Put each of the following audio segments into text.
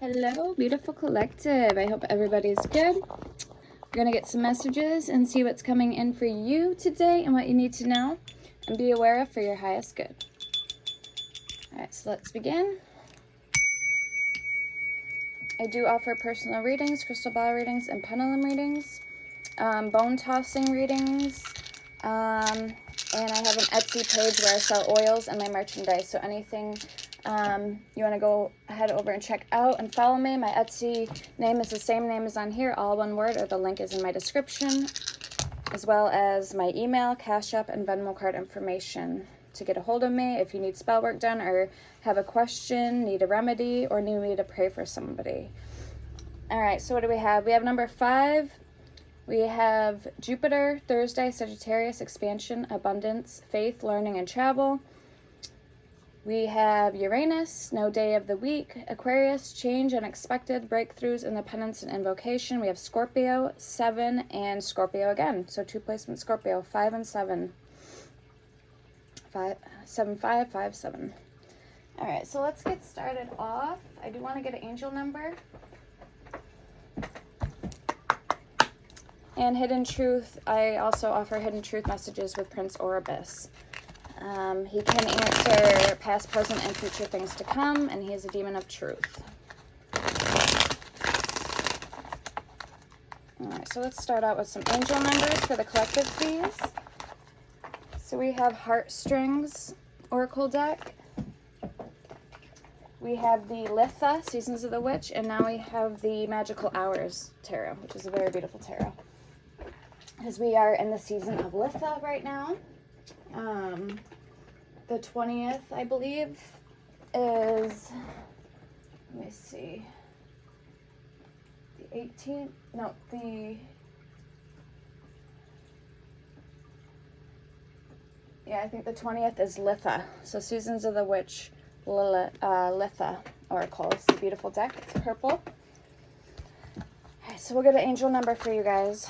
Hello, beautiful collective. I hope everybody's good. We're going to get some messages and see what's coming in for you today and what you need to know and be aware of for your highest good. All right, so let's begin. I do offer personal readings, crystal ball readings, and pendulum readings, bone tossing readings, and I have an Etsy page where I sell oils and my merchandise. So anything you want to go head over and check out and follow me. My Etsy name is the same name as on here, all one word, or the link is in my description, as well as my email, Cash App, and Venmo card information to get a hold of me if you need spell work done or have a question, need a remedy, or need me to pray for somebody. All right, so what do we have? We have number 5. We have Jupiter, Thursday, Sagittarius, expansion, abundance, faith, learning, and travel. We have Uranus, no day of the week, Aquarius, change, unexpected, breakthroughs, independence, and invocation. We have Scorpio, 7, and Scorpio again. So 2 placements Scorpio, 5 and 7. 5, 7, 5, 5, 7. All right, so let's get started off. I do want to get an angel number. And Hidden Truth, I also offer Hidden Truth messages with Prince Oribus. He can answer past, present, and future things to come, and he is a demon of truth. Alright, so let's start out with some angel numbers for the collective, please. So we have Heartstrings Oracle deck. We have the Litha, Seasons of the Witch, and now we have the Magical Hours Tarot, which is a very beautiful tarot. As we are in the season of Litha right now. The 20th, I believe, is, let me see, the 18th, no, I think the 20th is Litha. So Seasons of the Witch, Litha Oracle. It's a beautiful deck. It's purple. Alright, so we'll get an angel number for you guys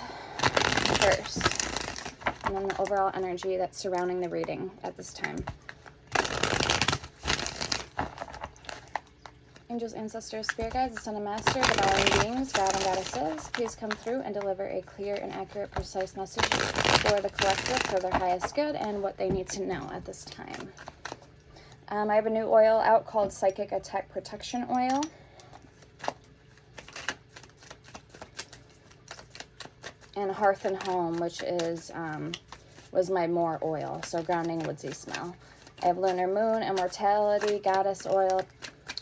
first. And then the overall energy that's surrounding the reading at this time. Angels, ancestors, spirit guides, ascended master, divine beings, God and goddesses, please come through and deliver a clear and accurate, precise message for the collective for their highest good and what they need to know at this time. I have a new oil out called Psychic Attack Protection Oil. And Hearth and Home, which is was my more oil, so grounding, woodsy smell. I have Lunar Moon, Immortality, Goddess Oil,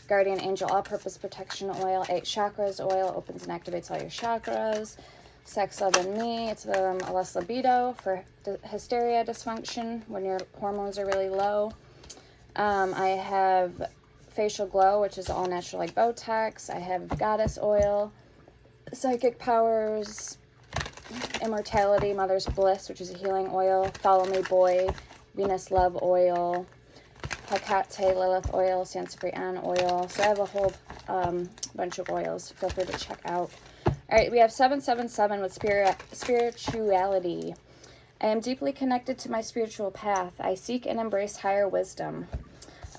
Guardian Angel All-Purpose Protection Oil, 8 Chakras Oil, opens and activates all your chakras. Sex, Love, and Me, it's less libido for hysteria, dysfunction, when your hormones are really low. I have Facial Glow, which is all natural like Botox. I have Goddess Oil, Psychic Powers, Immortality, Mother's Bliss, which is a healing oil, Follow Me Boy, Venus Love Oil, Hecate, Lilith Oil, Sansevieria Oil. So I have a whole bunch of oils. Feel free to check out. All right, we have 777 with spirituality. I am deeply connected to my spiritual path. I seek and embrace higher wisdom,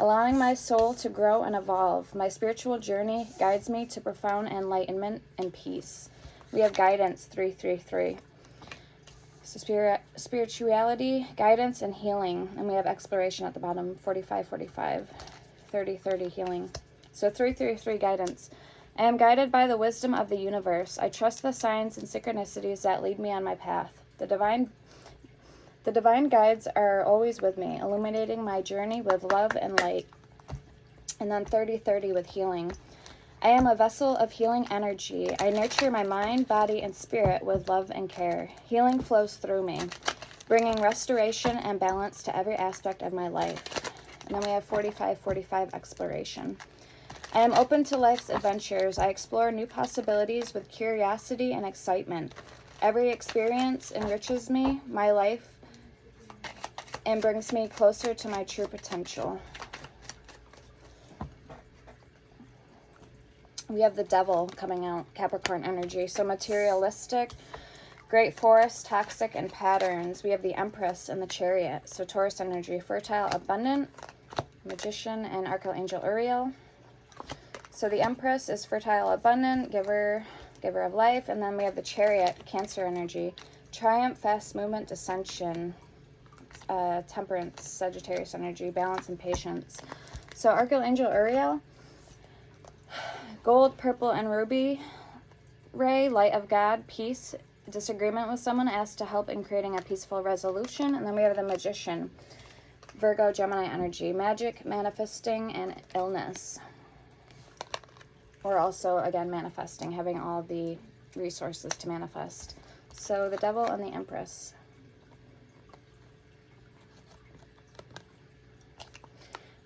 allowing my soul to grow and evolve. My spiritual journey guides me to profound enlightenment and peace. We have guidance, 333. So spirituality, guidance, and healing. And we have exploration at the bottom, 4545, 3030 healing. So 333 guidance. I am guided by the wisdom of the universe. I trust the signs and synchronicities that lead me on my path. The divine guides are always with me, illuminating my journey with love and light. And then 3030 with healing. I am a vessel of healing energy. I nurture my mind, body, and spirit with love and care. Healing flows through me, bringing restoration and balance to every aspect of my life. And then we have 4545 exploration. I am open to life's adventures. I explore new possibilities with curiosity and excitement. Every experience enriches me, my life, and brings me closer to my true potential. We have the Devil coming out, Capricorn energy. So materialistic, great forest, toxic, and patterns. We have the Empress and the Chariot. So Taurus energy, fertile, abundant, Magician, and Archangel Uriel. So the Empress is fertile, abundant, giver of life. And then we have the Chariot, Cancer energy. Triumph, fast movement, dissension. Temperance, Sagittarius energy, balance and patience. So Archangel Uriel, gold, purple, and ruby ray, light of God, peace, disagreement with someone, asked to help in creating a peaceful resolution. And then we have the Magician, Virgo, Gemini energy, magic, manifesting, and illness. Or also, again, manifesting, having all the resources to manifest. So the Devil and the Empress.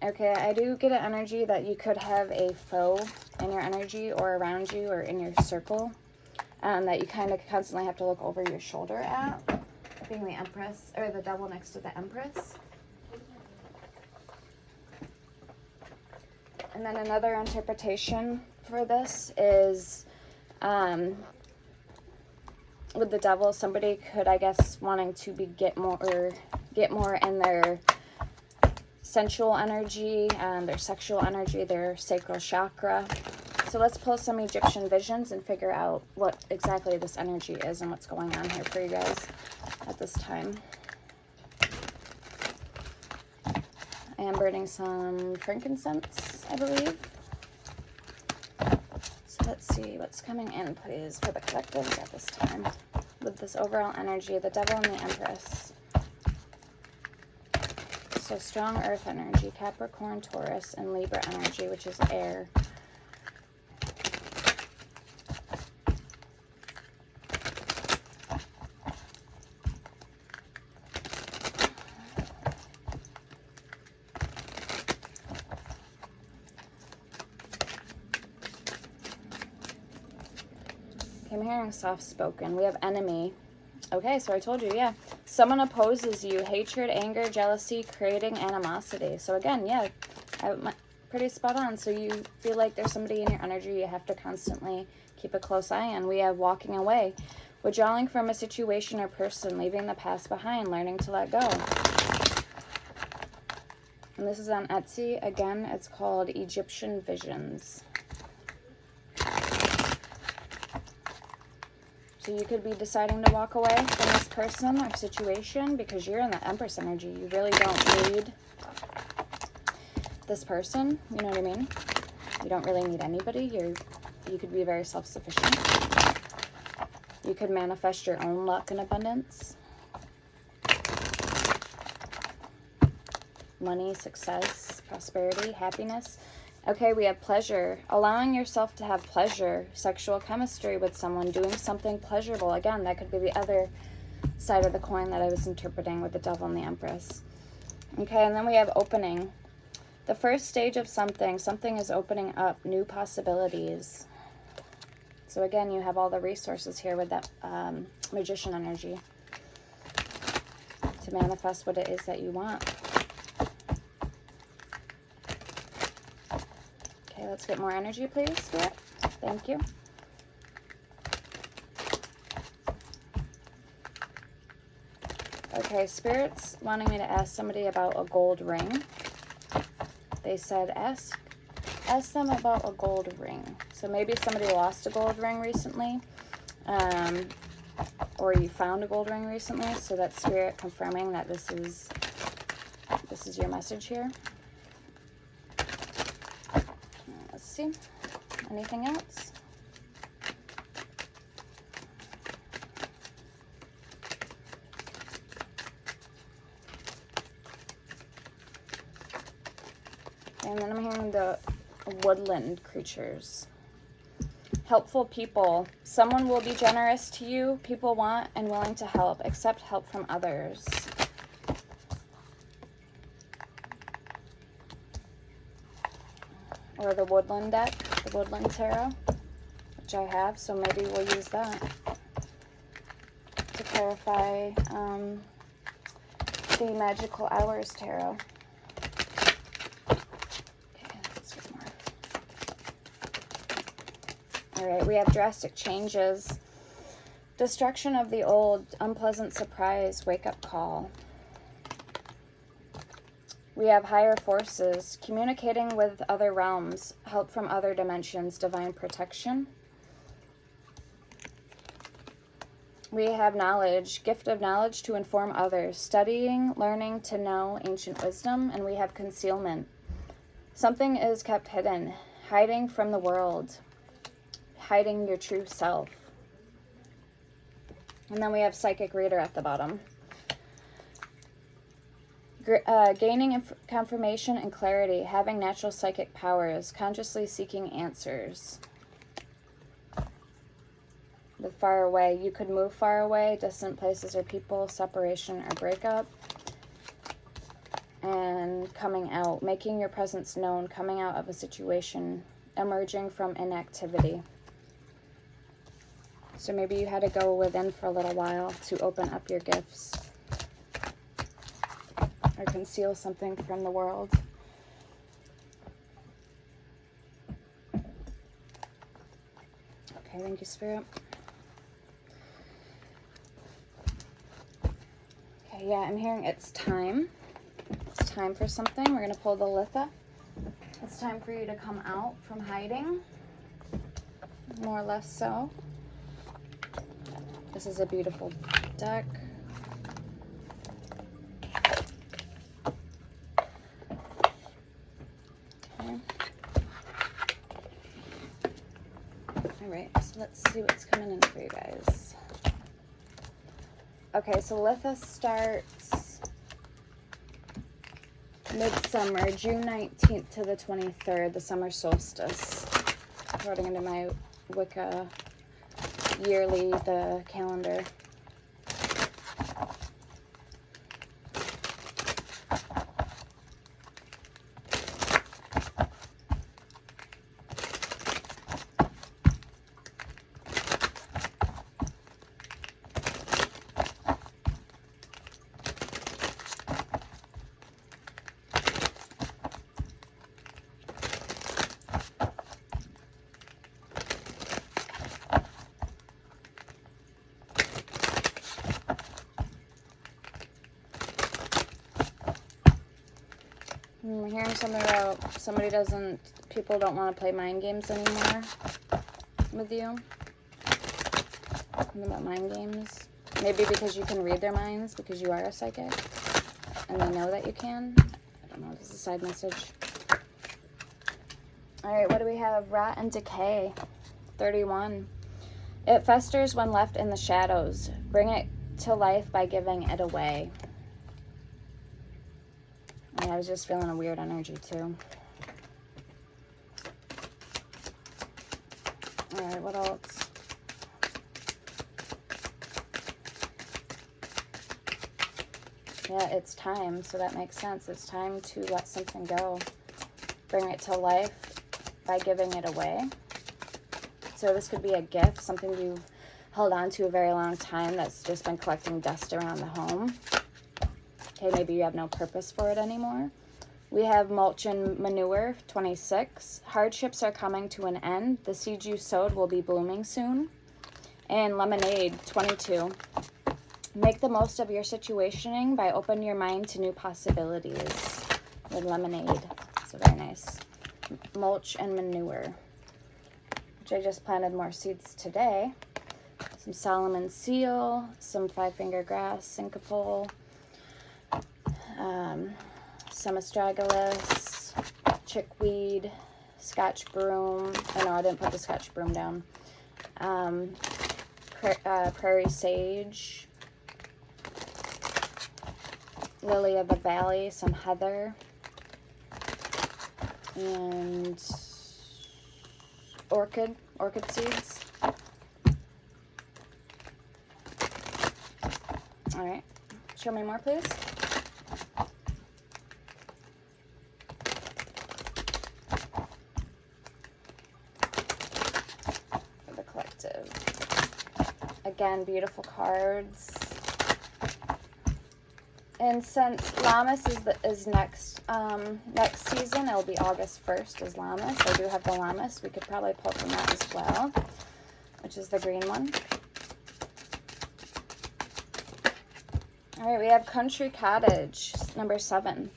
Okay, I do get an energy that you could have a foe in your energy or around you or in your circle that you kind of constantly have to look over your shoulder at, being the Empress, or the Devil next to the Empress. And then another interpretation for this is with the Devil, somebody could, I guess, wanting to get more in their sensual energy, their sexual energy, their sacral chakra. So let's pull some Egyptian visions and figure out what exactly this energy is and what's going on here for you guys at this time. I am burning some frankincense, I believe. So let's see what's coming in, please, for the collectives at this time with this overall energy, the Devil and the Empress. So strong earth energy, Capricorn, Taurus, and Libra energy, which is air. I'm hearing soft-spoken. We have enemy. Okay, so I told you, yeah. Someone opposes you. Hatred, anger, jealousy, creating animosity. So again, yeah, pretty spot on. So you feel like there's somebody in your energy you have to constantly keep a close eye on. We have walking away. Withdrawing from a situation or person, leaving the past behind, learning to let go. And this is on Etsy. Again, it's called Egyptian Visions. So you could be deciding to walk away from this person or situation because you're in the Empress energy. You really don't need this person. You know what I mean? You don't really need anybody. You could be very self-sufficient. You could manifest your own luck and abundance. Money, success, prosperity, happiness. Okay, we have pleasure. Allowing yourself to have pleasure, sexual chemistry with someone, doing something pleasurable. Again, that could be the other side of the coin that I was interpreting with the Devil and the Empress. Okay, and then we have opening. The first stage of something is opening up new possibilities. So again, you have all the resources here with that Magician energy to manifest what it is that you want. Okay, let's get more energy, please, Spirit. Thank you. Okay, Spirit's wanting me to ask somebody about a gold ring. They said ask them about a gold ring. So maybe somebody lost a gold ring recently, or you found a gold ring recently. So that's Spirit confirming that this is your message here. Let's see. Anything else? And then I'm hearing the woodland creatures. Helpful people. Someone will be generous to you. People want and willing to help. Accept help from others. Or the woodland deck, the woodland tarot, which I have, so maybe we'll use that to clarify the magical hours tarot. Okay, let's get more. All right, we have drastic changes, destruction of the old, unpleasant surprise, wake-up call. We have higher forces, communicating with other realms, help from other dimensions, divine protection. We have knowledge, gift of knowledge to inform others, studying, learning to know ancient wisdom. And we have concealment. Something is kept hidden, hiding from the world, hiding your true self. And then we have psychic reader at the bottom. Gaining confirmation and clarity, having natural psychic powers, consciously seeking answers. The far away, you could move far away, distant places or people, separation or breakup. And coming out, making your presence known, coming out of a situation, emerging from inactivity. So maybe you had to go within for a little while to open up your gifts or conceal something from the world. Okay, thank you, Spirit. Okay, yeah, I'm hearing it's time. It's time for something. We're going to pull the Litha. It's time for you to come out from hiding. More or less so. This is a beautiful deck. Okay. Alright, so let's see what's coming in for you guys. Okay, so Litha starts midsummer, June 19th to the 23rd, the summer solstice. According to my Wicca yearly, the calendar. I'm hearing something about people don't want to play mind games anymore with you. Something about mind games. Maybe because you can read their minds, because you are a psychic, and they know that you can. I don't know, this is a side message. Alright, what do we have? Rot and decay. 31. It festers when left in the shadows. Bring it to life by giving it away. Yeah, I was just feeling a weird energy too. Alright, what else? Yeah, it's time, so that makes sense. It's time to let something go. Bring it to life by giving it away. So this could be a gift, something you've held on to a very long time that's just been collecting dust around the home. Okay, maybe you have no purpose for it anymore. We have mulch and manure, 26. Hardships are coming to an end. The seeds you sowed will be blooming soon. And lemonade, 22. Make the most of your situationing by opening your mind to new possibilities with lemonade. So very nice. Mulch and manure, which I just planted more seeds today. Some Solomon seal, some five-finger grass, syncopole, some astragalus, chickweed, Scotch broom. Oh no, I didn't put the Scotch broom down. Prairie sage, lily of the valley, some heather, and orchid seeds. All right, show me more, please. For the collective. Again, beautiful cards. And since Lammas is next season, it'll be August 1st is Lammas. I do have the Lammas. We could probably pull from that as well, which is the green one. All right, we have Country Cottage, number 7.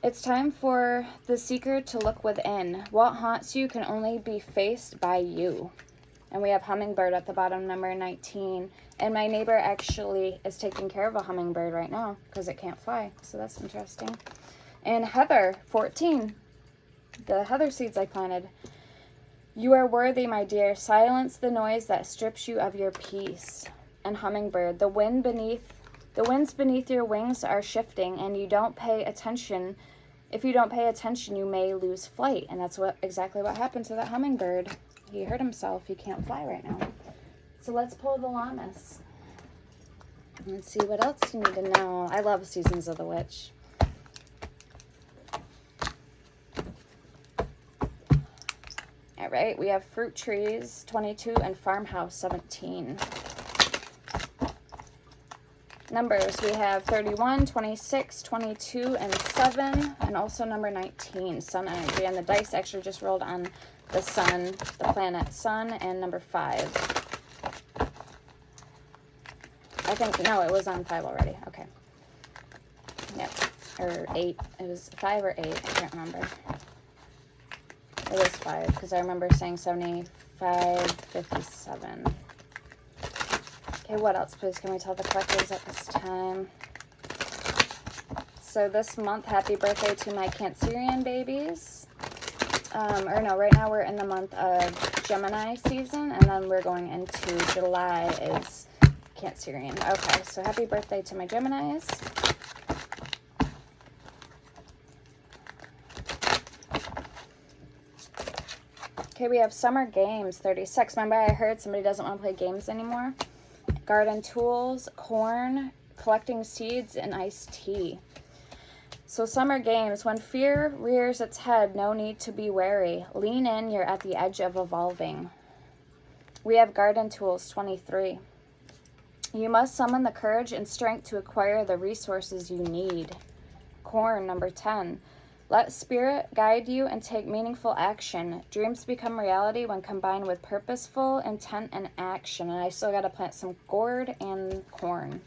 It's time for the seeker to look within. What haunts you can only be faced by you. And we have hummingbird at the bottom, number 19. And my neighbor actually is taking care of a hummingbird right now because it can't fly. So that's interesting. And heather, 14. The heather seeds I planted. You are worthy, my dear. Silence the noise that strips you of your peace. And hummingbird, the winds beneath your wings are shifting, and you don't pay attention. If you don't pay attention, you may lose flight. And that's exactly what happened to that hummingbird. He hurt himself. He can't fly right now. So let's pull the Lammas. Let's see what else you need to know. I love Seasons of the Witch. All right, we have Fruit Trees, 22, and Farmhouse, 17. Numbers, we have 31, 26, 22, and 7, and also number 19, Sun Energy. And the dice actually just rolled on the sun, the planet Sun, and number 5. I think, no, it was on 5 already. Okay. Yep, or 8. It was 5 or 8, I can't remember. It was 5, because I remember saying 75, 57. Okay, what else, please? Can we tell the collectors at this time? So this month, happy birthday to my Cancerian babies. Or no, right now we're in the month of Gemini season, and then we're going into July is Cancerian. Okay, so happy birthday to my Geminis. Okay, we have Summer Games, 36. Remember I heard somebody doesn't want to play games anymore? Garden tools, corn, collecting seeds, and iced tea. So Summer Games, when fear rears its head, no need to be wary. Lean in, you're at the edge of evolving. We have garden tools, 23. You must summon the courage and strength to acquire the resources you need. Corn, number 10. Let spirit guide you and take meaningful action. Dreams become reality when combined with purposeful intent and action. And I still got to plant some gourd and corn.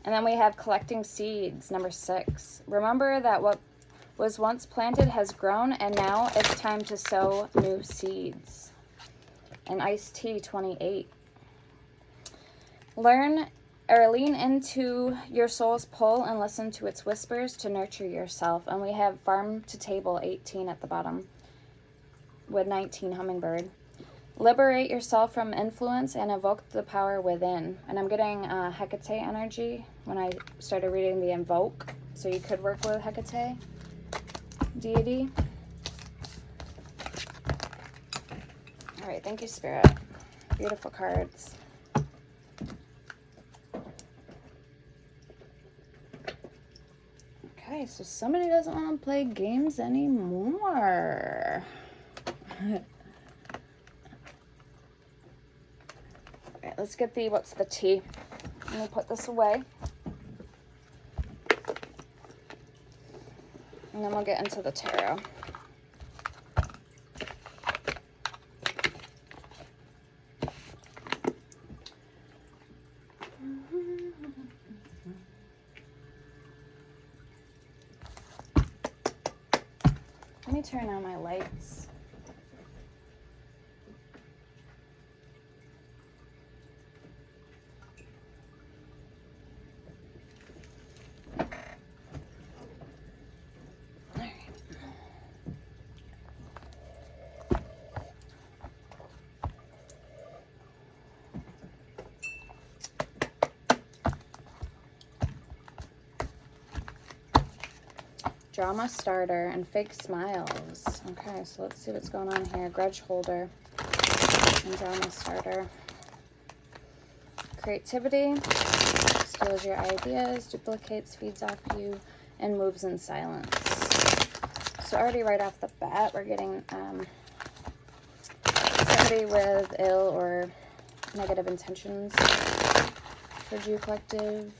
And then we have collecting seeds, number 6. Remember that what was once planted has grown, and now it's time to sow new seeds. And iced tea, 28. Lean into your soul's pull and listen to its whispers to nurture yourself. And we have Farm to Table, 18 at the bottom with 19, Hummingbird. Liberate yourself from influence and evoke the power within. And I'm getting Hecate energy when I started reading the Invoke. So you could work with Hecate deity. All right, thank you, Spirit. Beautiful cards. Okay, so somebody doesn't want to play games anymore. Alright, let's get the, what's the tea? Let me put this away. And then we'll get into the tarot. Let me turn on my lights. Drama starter and fake smiles. Okay, so let's see what's going on here. Grudge holder and drama starter. Creativity, steals your ideas, duplicates, feeds off you, and moves in silence. So already right off the bat, we're getting somebody with ill or negative intentions towards you, collective.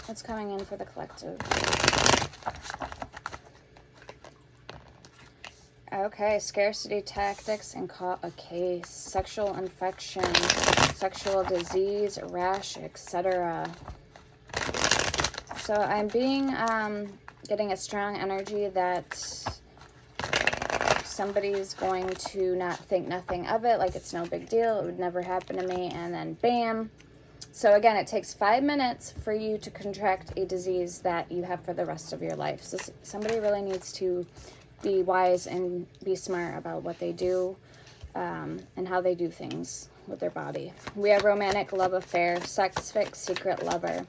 What's coming in for the collective? Okay, scarcity tactics and caught a case. Sexual infection, sexual disease, rash, etc. So I'm getting a strong energy that somebody's going to not think nothing of it, like it's no big deal, it would never happen to me, and then bam. So again, it takes 5 minutes for you to contract a disease that you have for the rest of your life. So somebody really needs to be wise and be smart about what they do and how they do things with their body. We have romantic love affair, sex fix, secret lover.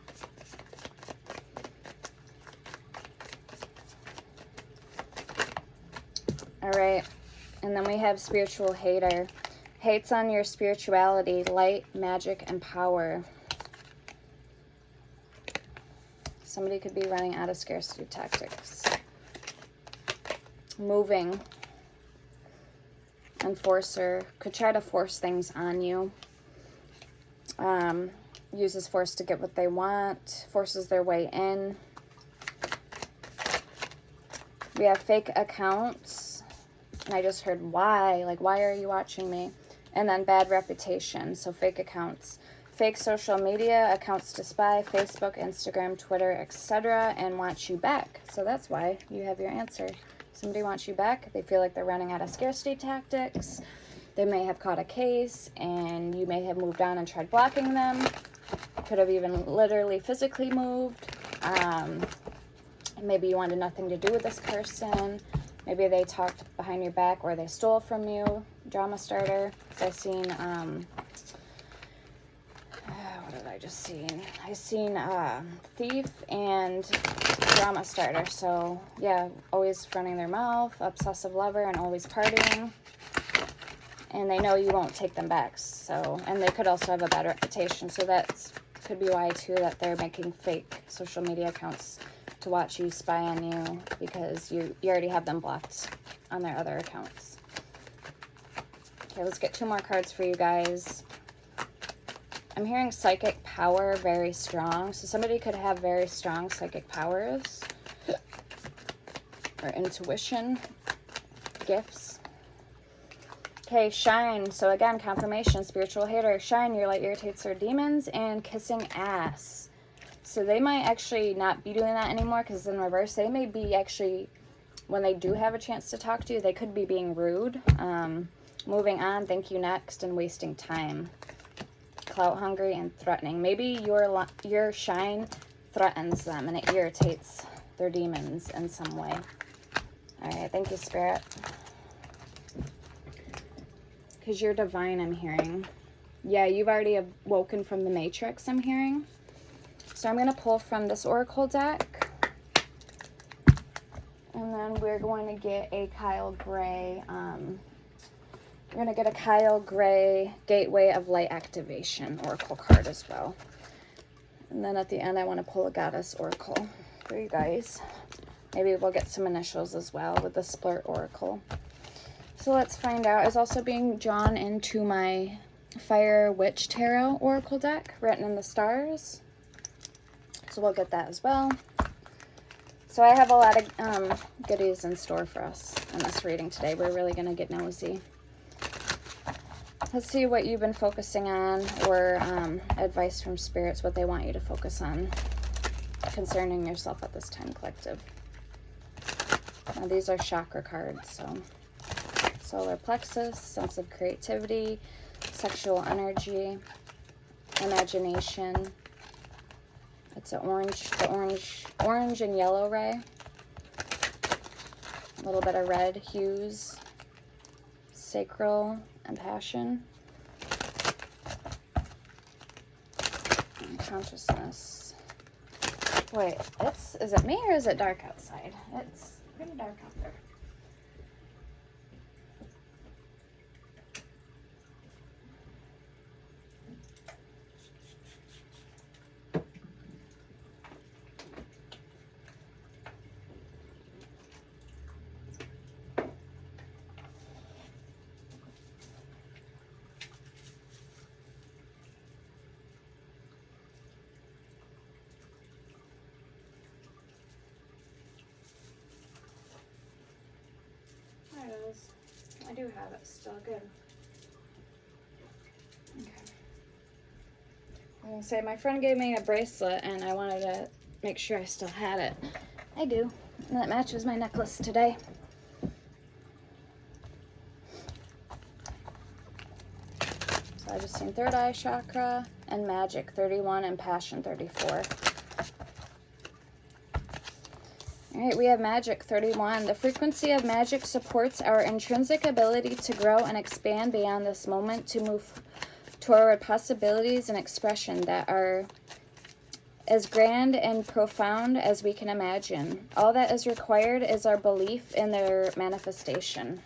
All right, and then we have spiritual hater. Hates on your spirituality, light, magic, and power. Somebody could be running out of scarcity tactics. Moving. Enforcer. Could try to force things on you. Uses force to get what they want. Forces their way in. We have fake accounts. And I just heard why. Like, why are you watching me? And then bad reputation. So fake accounts. Fake social media, accounts to spy, Facebook, Instagram, Twitter, etc. and wants you back. So that's why you have your answer. Somebody wants you back. They feel like they're running out of scarcity tactics. They may have caught a case and you may have moved on and tried blocking them. Could have even literally physically moved. Maybe you wanted nothing to do with this person. Maybe they talked behind your back or they stole from you. Drama starter. So I've seen... what did I just seen? I seen thief and drama starter. So yeah, always running their mouth, obsessive lover, and always partying. And they know you won't take them back. So, and they could also have a bad reputation. So that could be why too that they're making fake social media accounts to watch you, spy on you, because you already have them blocked on their other accounts. Okay, let's get 2 more cards for you guys. I'm hearing psychic power very strong. So somebody could have very strong psychic powers or intuition, gifts. Okay, shine. So again, confirmation, spiritual hater. Shine, your light irritates their demons, and kissing ass. So they might actually not be doing that anymore because it's in reverse. They may be actually, when they do have a chance to talk to you, they could be being rude. Moving on, thank you next, and wasting time. Clout hungry and threatening. Maybe your shine threatens them and it irritates their demons in some way. All right, thank you, Spirit. Because you're divine, I'm hearing. Yeah, you've already awoken from the matrix, I'm hearing. So I'm going to pull from this oracle deck. And then we're going to get a Kyle Gray. We're going to get a Kyle Gray Gateway of Light Activation Oracle card as well. And then at the end, I want to pull a Goddess Oracle for you guys. Maybe we'll get some initials as well with the Splurt Oracle. So let's find out. It's also being drawn into my Fire Witch Tarot Oracle deck, Written in the Stars. So we'll get that as well. So I have a lot of goodies in store for us in this reading today. We're really going to get nosy. Let's see what you've been focusing on, or advice from spirits, what they want you to focus on concerning yourself at this time, collective. Now, these are chakra cards, so solar plexus, sense of creativity, sexual energy, imagination. It's an orange and yellow ray. A little bit of red hues, sacral and passion, and consciousness. Wait, is it me or is it dark outside? It's pretty dark out there. necklace. I do have it still. Good. Okay. I was gonna say, my friend gave me a bracelet and I wanted to make sure I still had it. I do. And that matches my necklace today. So I just seen third eye chakra and magic 31 and passion 34. All right, we have magic 31. The frequency of magic supports our intrinsic ability to grow and expand beyond this moment, to move toward possibilities and expression that are as grand and profound as we can imagine. All that is required is our belief in their manifestation.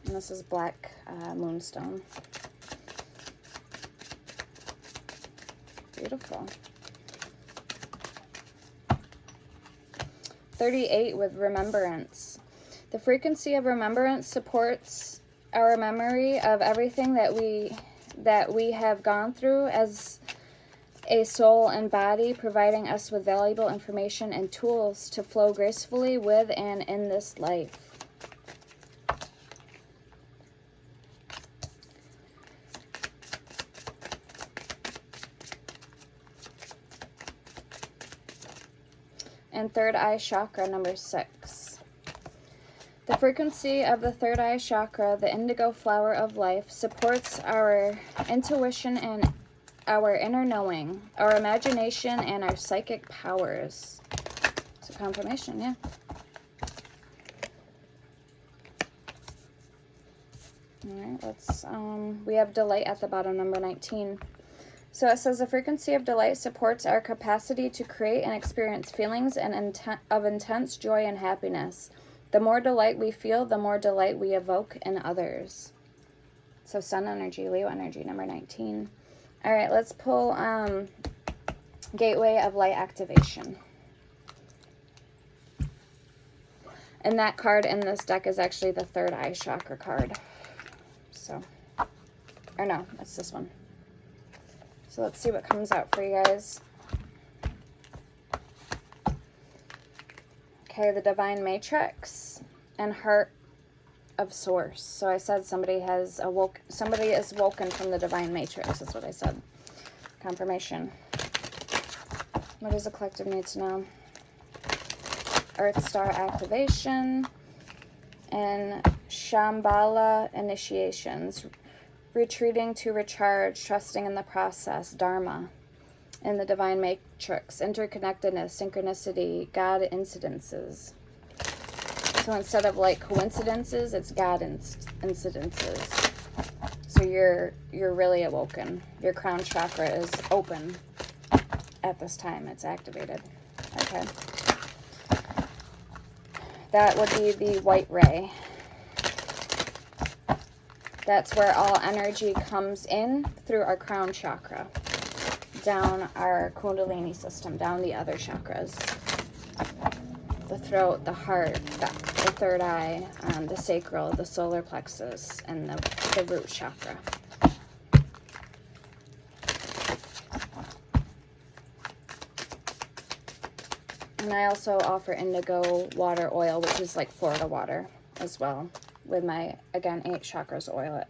And this is black moonstone. Beautiful. 38 with remembrance. The frequency of remembrance supports our memory of everything that we have gone through as a soul and body, providing us with valuable information and tools to flow gracefully with and in this life. And third eye chakra, number 6. The frequency of the third eye chakra, the indigo flower of life, supports our intuition and our inner knowing, our imagination, and our psychic powers. It's a confirmation, yeah. All right, let's, we have delight at the bottom, number 19. So it says the frequency of delight supports our capacity to create and experience feelings and of intense joy and happiness. The more delight we feel, the more delight we evoke in others. So sun energy, Leo energy, number 19. All right, let's pull Gateway of Light Activation. And that card in this deck is actually the third eye chakra card. So, or no, it's this one. So let's see what comes out for you guys. Okay, the Divine Matrix and Heart of Source. So I said somebody is woken from the Divine Matrix. That's what I said. Confirmation. What does the collective need to know? Earth Star Activation and Shambhala Initiations. Retreating to recharge, trusting in the process, Dharma, in the Divine Matrix, interconnectedness, synchronicity, God incidences. So instead of like coincidences, it's God incidences. So you're really awoken. Your crown chakra is open at this time. It's activated. Okay. That would be the white ray. That's where all energy comes in through our crown chakra, down our Kundalini system, down the other chakras. The throat, the heart, the third eye, the sacral, the solar plexus, and the root chakra. And I also offer indigo water oil, which is like Florida water as well. With my, again, 8 chakras oil.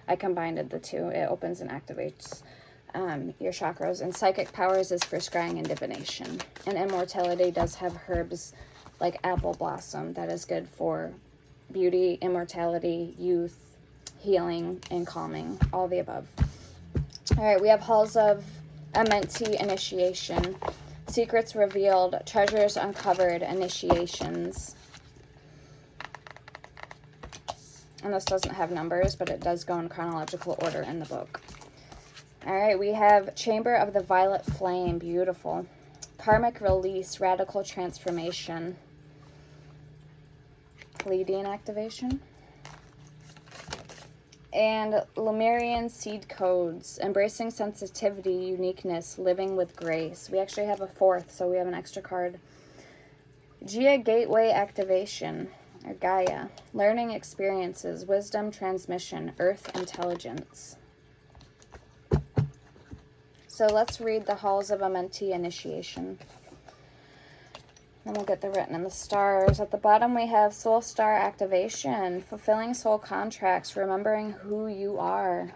I combined the two. It opens and activates your chakras. And psychic powers is for scrying and divination. And immortality does have herbs like apple blossom that is good for beauty, immortality, youth, healing, and calming. All the above. All right, we have Halls of Amenti Initiation. Secrets revealed, treasures uncovered, initiations. And this doesn't have numbers, but it does go in chronological order in the book. All right, we have Chamber of the Violet Flame. Beautiful. Karmic Release, Radical Transformation. Pleiadian Activation. And Lemurian Seed Codes. Embracing Sensitivity, Uniqueness, Living with Grace. We actually have a 4th, so we have an extra card. Gia Gateway Activation. Or Gaia, learning experiences, wisdom transmission, earth intelligence. So let's read the Halls of Amenti Initiation. Then we'll get the written in the stars. At the bottom we have soul star activation, fulfilling soul contracts, remembering who you are.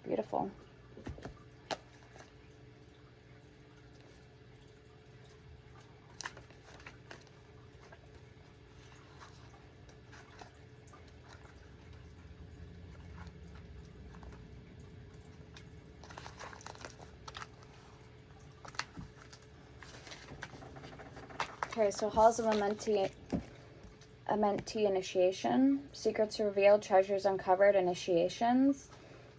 Beautiful. Okay, so Halls of a Mentee initiation, secrets revealed, treasures uncovered, initiations.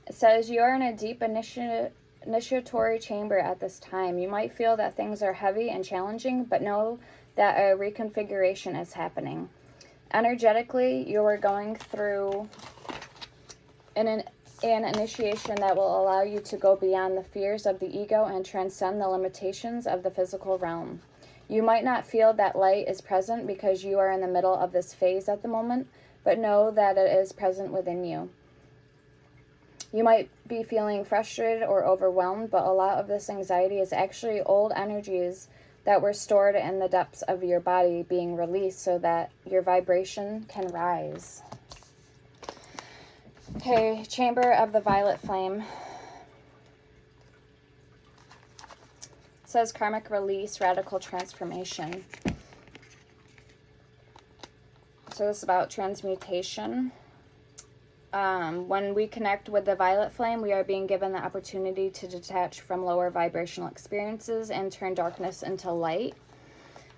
It says you are in a deep initiatory chamber at this time. You might feel that things are heavy and challenging, but know that a reconfiguration is happening. Energetically, you are going through an initiation that will allow you to go beyond the fears of the ego and transcend the limitations of the physical realm. You might not feel that light is present because you are in the middle of this phase at the moment, but know that it is present within you. You might be feeling frustrated or overwhelmed, but a lot of this anxiety is actually old energies that were stored in the depths of your body being released so that your vibration can rise. Okay, Chamber of the Violet Flame. Says karmic release, radical transformation. So this is about transmutation. When we connect with the violet flame, we are being given the opportunity to detach from lower vibrational experiences and turn darkness into light.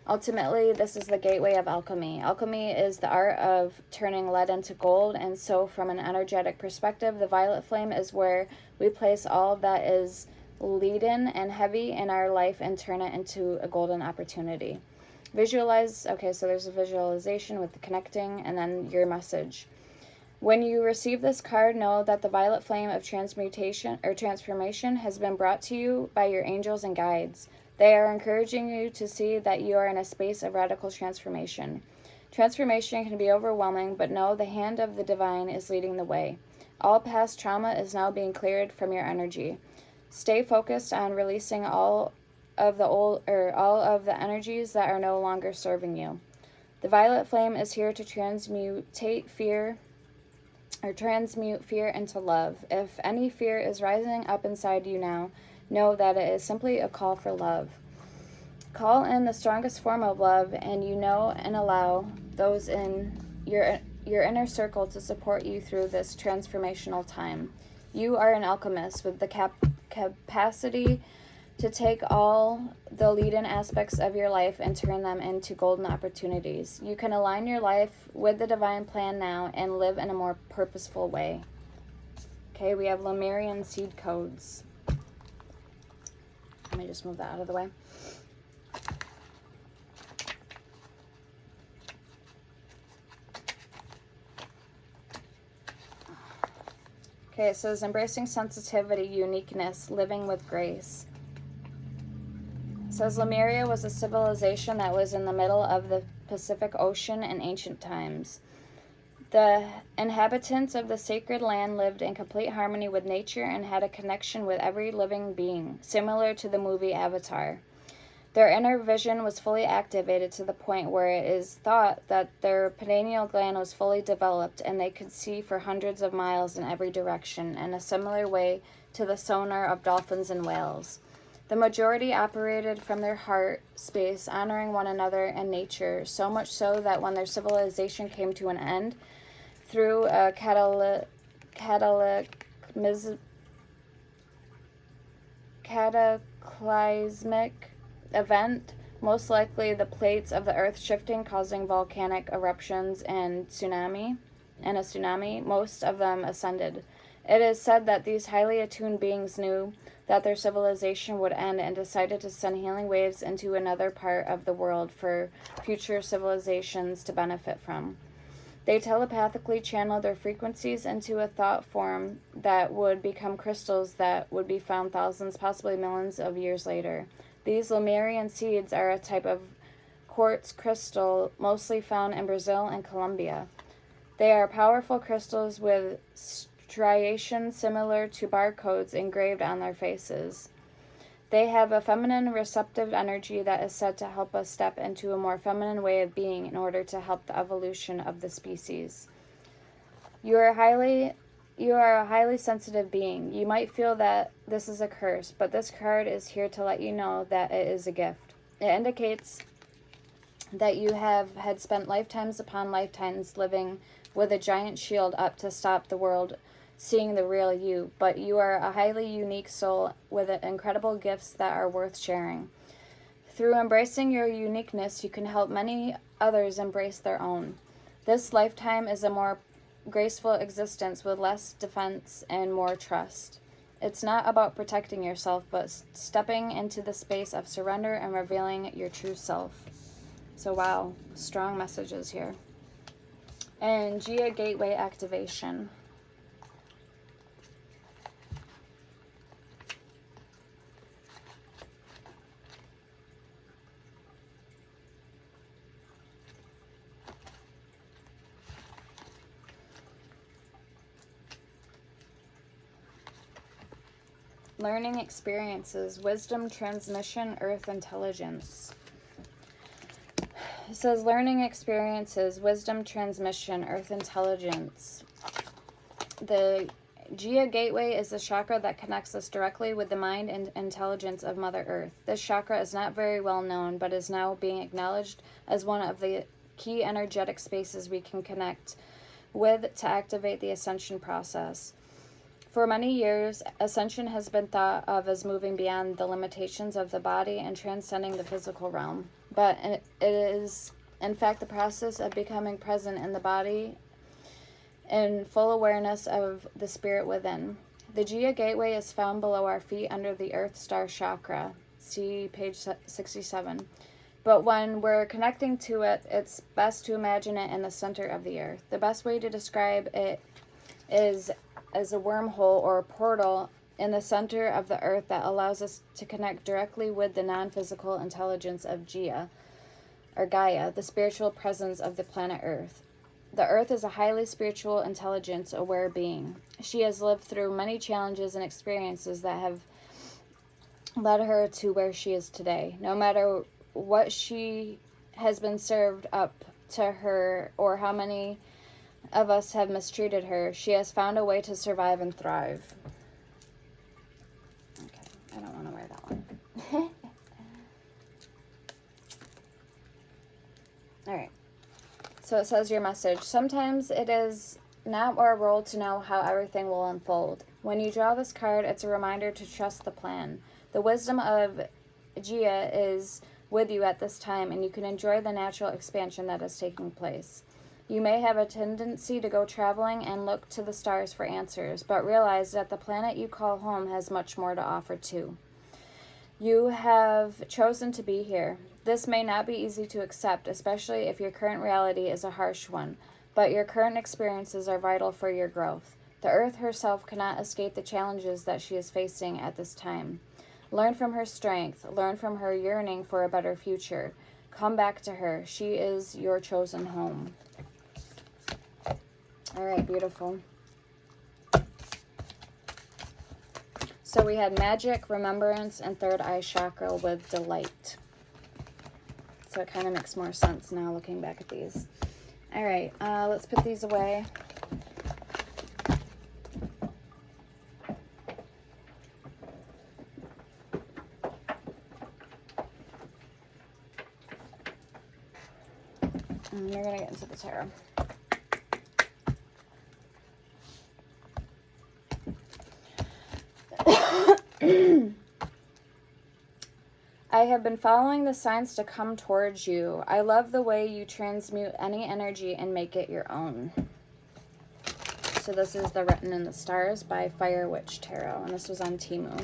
Ultimately, this is the gateway of alchemy. Alchemy is the art of turning lead into gold, and so from an energetic perspective, the violet flame is where we place all that is leaden and heavy in our life and turn it into a golden opportunity. Visualize, okay, so there's a visualization with the connecting and then your message. When you receive this card, know that the violet flame of transmutation or transformation has been brought to you by your angels and guides. They are encouraging you to see that you are in a space of radical transformation. Transformation can be overwhelming, but know the hand of the divine is leading the way. All past trauma is now being cleared from your energy. Stay focused on releasing all of the energies that are no longer serving you. The violet flame is here to transmute fear into love. If any fear is rising up inside you now, know that it is simply a call for love. Call in the strongest form of love, and and allow those in your inner circle to support you through this transformational time. You are an alchemist with the capacity to take all the lead-in aspects of your life and turn them into golden opportunities. You can align your life with the divine plan now and live in a more purposeful way. Okay, we have Lemurian seed codes. Let me just move that out of the way. Okay, it says embracing sensitivity, uniqueness, living with grace. It says Lemuria was a civilization that was in the middle of the Pacific Ocean in ancient times. The inhabitants of the sacred land lived in complete harmony with nature and had a connection with every living being, similar to the movie Avatar. Their inner vision was fully activated to the point where it is thought that their pineal gland was fully developed and they could see for hundreds of miles in every direction, in a similar way to the sonar of dolphins and whales. The majority operated from their heart space, honoring one another and nature, so much so that when their civilization came to an end, through a cataclysmic event, most likely the plates of the earth shifting, causing volcanic eruptions and a tsunami, most of them ascended. It is said that these highly attuned beings knew that their civilization would end and decided to send healing waves into another part of the world for future civilizations to benefit from. They telepathically channeled their frequencies into a thought form that would become crystals that would be found thousands, possibly millions of years later. These Lemurian seeds are a type of quartz crystal mostly found in Brazil and Colombia. They are powerful crystals with striations similar to barcodes engraved on their faces. They have a feminine receptive energy that is said to help us step into a more feminine way of being in order to help the evolution of the species. You are a highly sensitive being. You might feel that this is a curse, but this card is here to let you know that it is a gift. It indicates that you have had spent lifetimes upon lifetimes living with a giant shield up to stop the world seeing the real you, but you are a highly unique soul with incredible gifts that are worth sharing. Through embracing your uniqueness, you can help many others embrace their own. This lifetime is a more graceful existence with less defense and more trust. It's not about protecting yourself, but stepping into the space of surrender and revealing your true self. So wow, strong messages here. And Gia Gateway activation. Learning experiences, wisdom transmission, earth intelligence. It says learning experiences, wisdom transmission, earth intelligence. The Gia Gateway is the chakra that connects us directly with the mind and intelligence of Mother Earth. This chakra is not very well known, but is now being acknowledged as one of the key energetic spaces we can connect with to activate the ascension process. For many years, ascension has been thought of as moving beyond the limitations of the body and transcending the physical realm. But it is, in fact, the process of becoming present in the body in full awareness of the spirit within. The Gia Gateway is found below our feet under the Earth Star Chakra. See page 67. But when we're connecting to it, it's best to imagine it in the center of the earth. The best way to describe it is as a wormhole or a portal in the center of the earth that allows us to connect directly with the non-physical intelligence of Gaia, the spiritual presence of the planet Earth. The Earth is a highly spiritual, intelligence, aware being. She has lived through many challenges and experiences that have led her to where she is today. No matter what she has been served up to her or how many of us have mistreated her, she has found a way to survive and thrive. Okay, I don't want to wear that one. All right. So it says your message. Sometimes it is not our role to know how everything will unfold. When you draw this card, it's a reminder to trust the plan. The wisdom of Gia is with you at this time, and you can enjoy the natural expansion that is taking place. You may have a tendency to go traveling and look to the stars for answers, but realize that the planet you call home has much more to offer too. You have chosen to be here. This may not be easy to accept, especially if your current reality is a harsh one, but your current experiences are vital for your growth. The Earth herself cannot escape the challenges that she is facing at this time. Learn from her strength. Learn from her yearning for a better future. Come back to her. She is your chosen home. All right, beautiful. So we had magic, remembrance, and third eye chakra with delight. So it kind of makes more sense now looking back at these. All right, let's put these away. And we're going to get into the tarot. I have been following the signs to come towards you. I love the way you transmute any energy and make it your own. So this is the Written in the Stars by Fire Witch Tarot, and this was on Temu.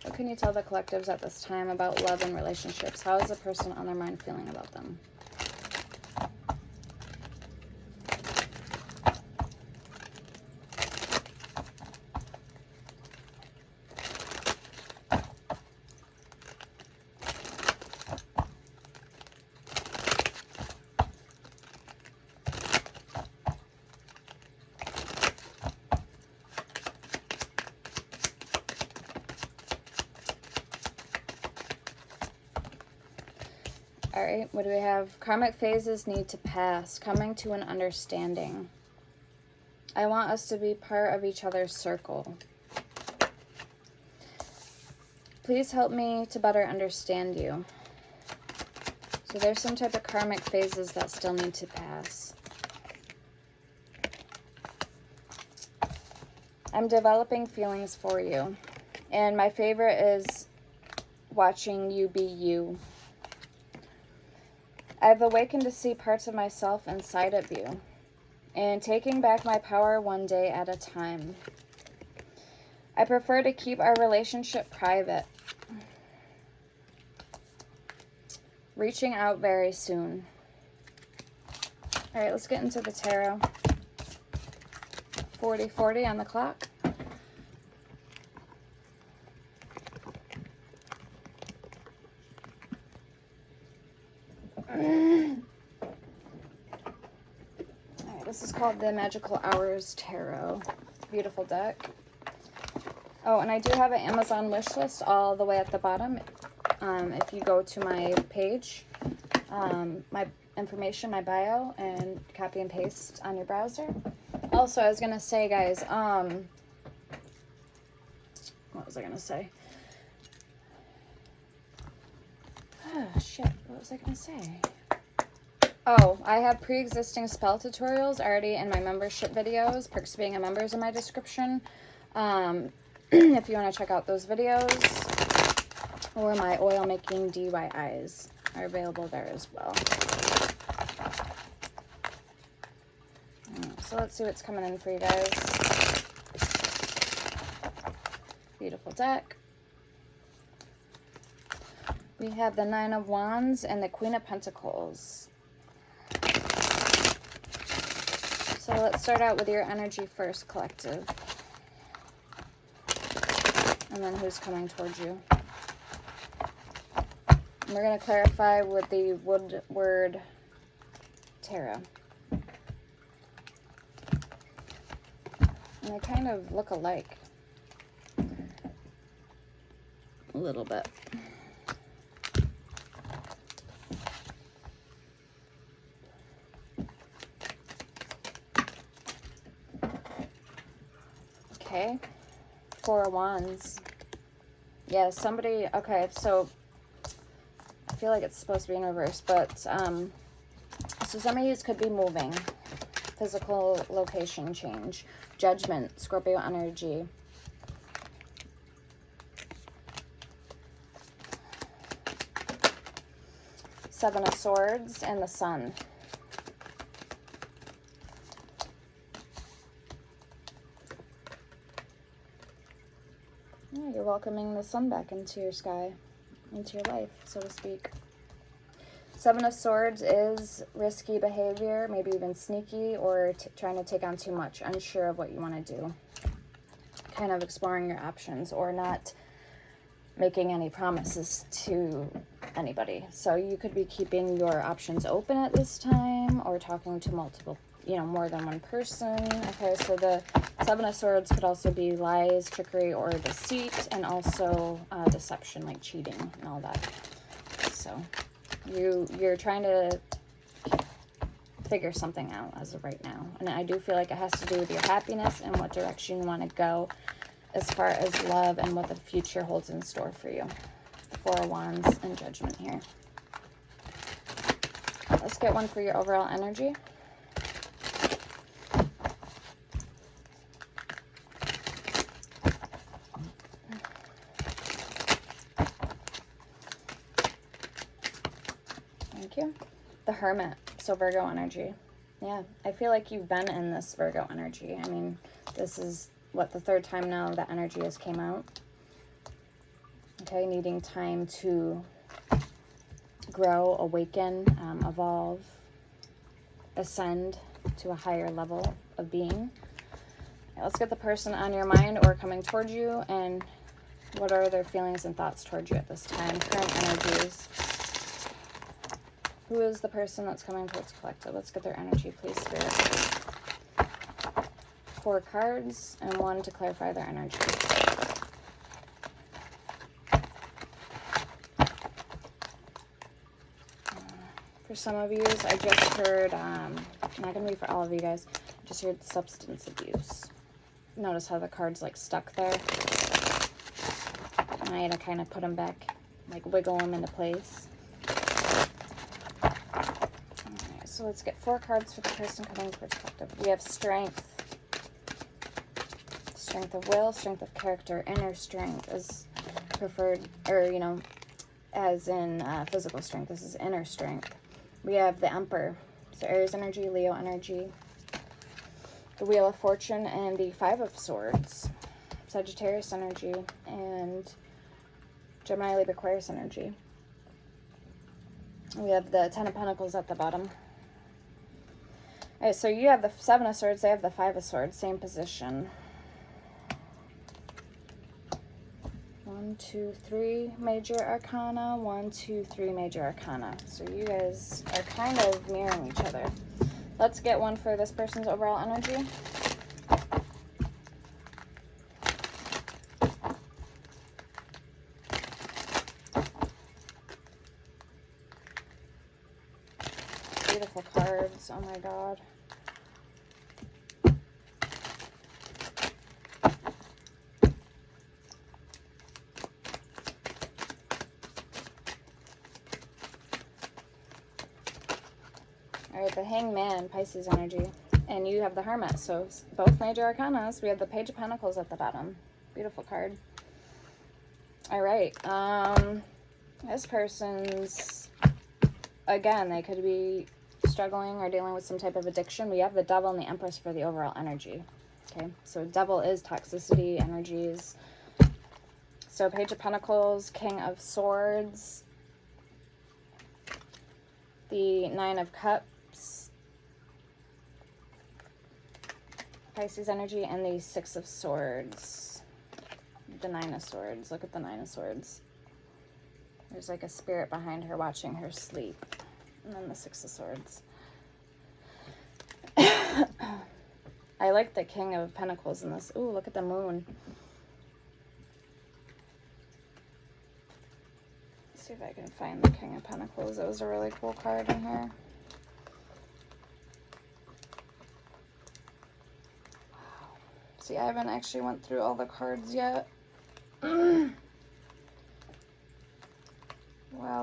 What can you tell the collectives at this time about love and relationships? How is the person on their mind feeling about them? All right, what do we have? Karmic phases need to pass. Coming to an understanding. I want us to be part of each other's circle. Please help me to better understand you. So there's some type of karmic phases that still need to pass. I'm developing feelings for you. And my favorite is watching you be you. I've awakened to see parts of myself inside of you. And taking back my power one day at a time. I prefer to keep our relationship private. Reaching out very soon. All right, let's get into the tarot. 40:40 on the clock. All right, this is called the Magical Hours Tarot. Beautiful deck. Oh, and I do have an Amazon wish list all the way at the bottom. If you go to my page, my information, my bio, and copy and paste on your browser. Also, I was going to say, guys, what was I going to say? Oh, shit. What was I going to say? Oh, I have pre-existing spell tutorials already in my membership videos. Perks of being a member is in my description. If you want to check out those videos, or my oil making DIYs are available there as well. So let's see what's coming in for you guys. Beautiful deck. We have the Nine of Wands and the Queen of Pentacles. So let's start out with your energy first, collective. And then who's coming towards you. And we're going to clarify with the Woodward Tarot. And they kind of look alike. A little bit. Okay. Four of Wands. Yeah, somebody... Okay, so... I feel like it's supposed to be in reverse, but... so some of you could be moving. Physical location change. Judgment. Scorpio energy. Seven of Swords and the Sun. Yeah, you're welcoming the sun back into your sky, into your life, so to speak. Seven of Swords is risky behavior, maybe even sneaky, or trying to take on too much, unsure of what you want to do. Kind of exploring your options, or not making any promises to anybody. So you could be keeping your options open at this time, or talking to multiple, more than one person. Okay, so the Seven of Swords could also be lies, trickery, or deceit, and also deception, like cheating and all that. So you're trying to figure something out as of right now. And I do feel like it has to do with your happiness and what direction you want to go as far as love and what the future holds in store for you. Four of Wands and Judgment here. Let's get one for your overall energy. Thank you. The Hermit. So Virgo energy. Yeah, I feel like you've been in this Virgo energy. I mean, this is, what, the third time now that energy has came out. Okay, needing time to grow, awaken, evolve, ascend to a higher level of being. Okay, let's get the person on your mind or coming towards you, and what are their feelings and thoughts towards you at this time? Current energies. Who is the person that's coming towards collective? Let's get their energy, please, Spirit. 4 cards and 1 to clarify their energy. For some of you, I just heard, not going to be for all of you guys, I just heard substance abuse. Notice how the card's like stuck there? And I had to kind of put them back, like wiggle them into place. Alright, so let's get 4 cards for the person coming into perspective. We have strength. Strength of will, strength of character, inner strength is preferred, or, you know, as in physical strength. This is inner strength. We have the Emperor, so Aries energy, Leo energy, the Wheel of Fortune, and the 5 of Swords, Sagittarius energy, and Gemini, Libra, Aquarius energy. We have the 10 of Pentacles at the bottom. Alright, so you have the 7 of Swords, they have the 5 of Swords, same position. 1, 2, 3 major arcana. 1, 2, 3 major arcana. So you guys are kind of mirroring each other. Let's get one for this person's overall energy. Beautiful cards. Oh my god. Alright, the Hangman, Pisces energy. And you have the Hermit, so both major arcanas. We have the Page of Pentacles at the bottom. Beautiful card. Alright, this person's, again, they could be struggling or dealing with some type of addiction. We have the Devil and the Empress for the overall energy. Okay, so Devil is toxicity, energies. So Page of Pentacles, King of Swords, the 9 of Cups, Pisces energy, and the 6 of Swords, the 9 of Swords. Look at the 9 of Swords. There's like a spirit behind her watching her sleep. And then the 6 of Swords. I like the King of Pentacles in this. Ooh, look at the moon. Let's see if I can find the King of Pentacles. That was a really cool card in here. See, I haven't actually went through all the cards yet. Wow,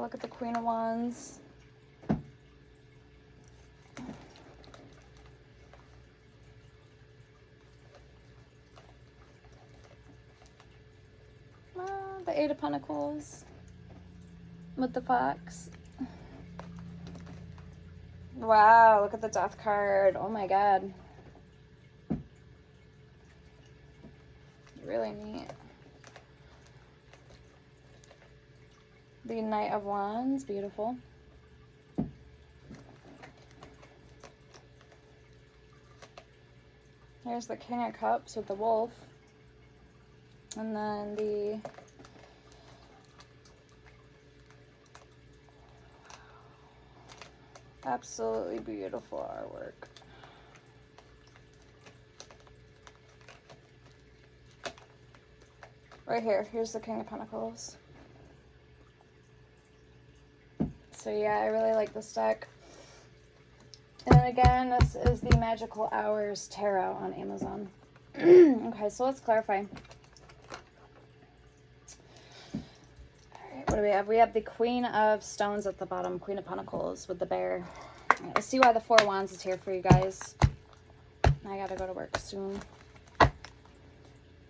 look at the Queen of Wands. The 8 of Pentacles with the fox. Wow, look at the Death card. Oh my god. Really neat. The Knight of Wands, beautiful. Here's the King of Cups with the wolf. And then the absolutely beautiful artwork. Right here, here's the King of Pentacles. So yeah, I really like this deck. And again, this is the Magical Hours Tarot on Amazon. Okay, so let's clarify. Alright, what do we have? We have the Queen of Stones at the bottom, Queen of Pentacles with the bear. Alright, let's see why the 4 of Wands is here for you guys. I gotta go to work soon.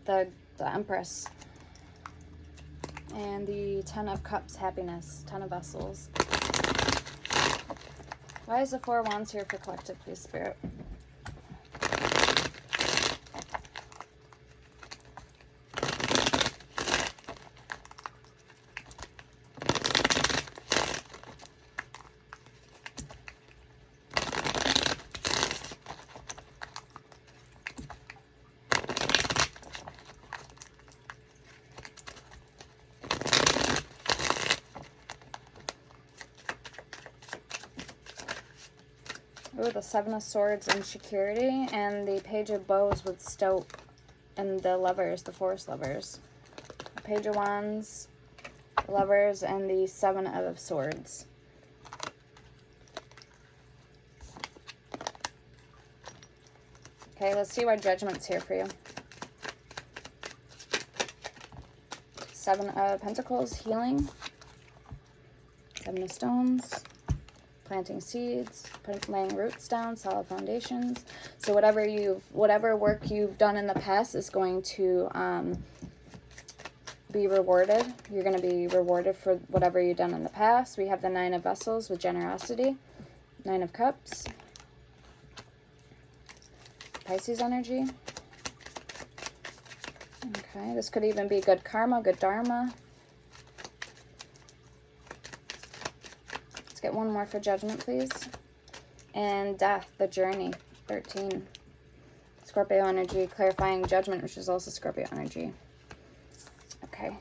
The Empress. And the 10 of Cups, Happiness. 10 of Vessels. Why is the 4 of Wands here for collective, please, Spirit? Ooh, the 7 of Swords, Insecurity, and the Page of Bows with Stoat, and the Lovers, the Forest Lovers. The Page of Wands, Lovers, and the 7 of Swords. Okay, let's see why Judgment's here for you. Seven of Pentacles, healing. Seven of Stones, planting seeds, laying roots down, solid foundations. So whatever work you've done in the past is going to be rewarded. You're going to be rewarded for whatever you've done in the past. We have the Nine of Vessels with generosity. Nine of Cups. Pisces energy. Okay, this could even be good karma, good dharma. Let's get one more for Judgment, please. And Death, the journey, 13. Scorpio energy, clarifying Judgment, which is also Scorpio energy. Okay.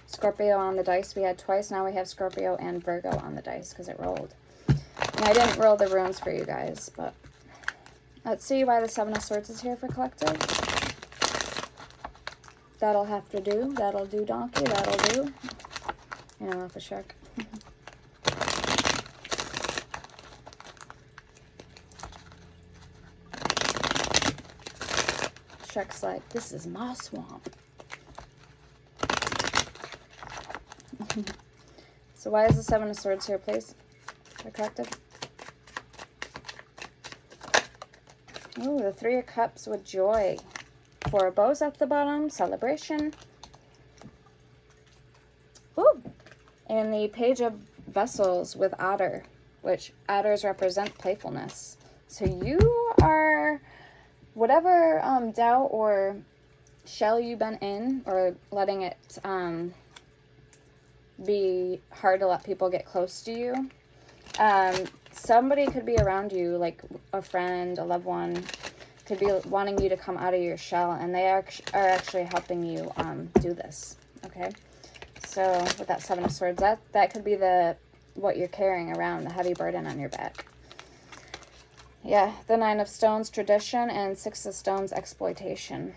Scorpio on the dice we had twice. Now we have Scorpio and Virgo on the dice because it rolled. And I didn't roll the runes for you guys, but let's see why the Seven of Swords is here for collective. That'll have to do. That'll do, donkey. That'll do. You know, off a shark. Shark's like, this is my swamp. So why is the Seven of Swords here, please? For collective. Ooh, the Three of Cups with joy. Four of Bows at the bottom, celebration. Ooh, and the Page of Vessels with Otter, which otters represent playfulness. So you are, whatever doubt or shell you've been in, or letting it be hard to let people get close to you. Somebody could be around you, like a friend, a loved one, could be wanting you to come out of your shell, and they are actually helping you do this. Okay, so with that Seven of Swords, that could be what you're carrying around, the heavy burden on your back. Yeah, the Nine of Stones, tradition, and Six of Stones, exploitation.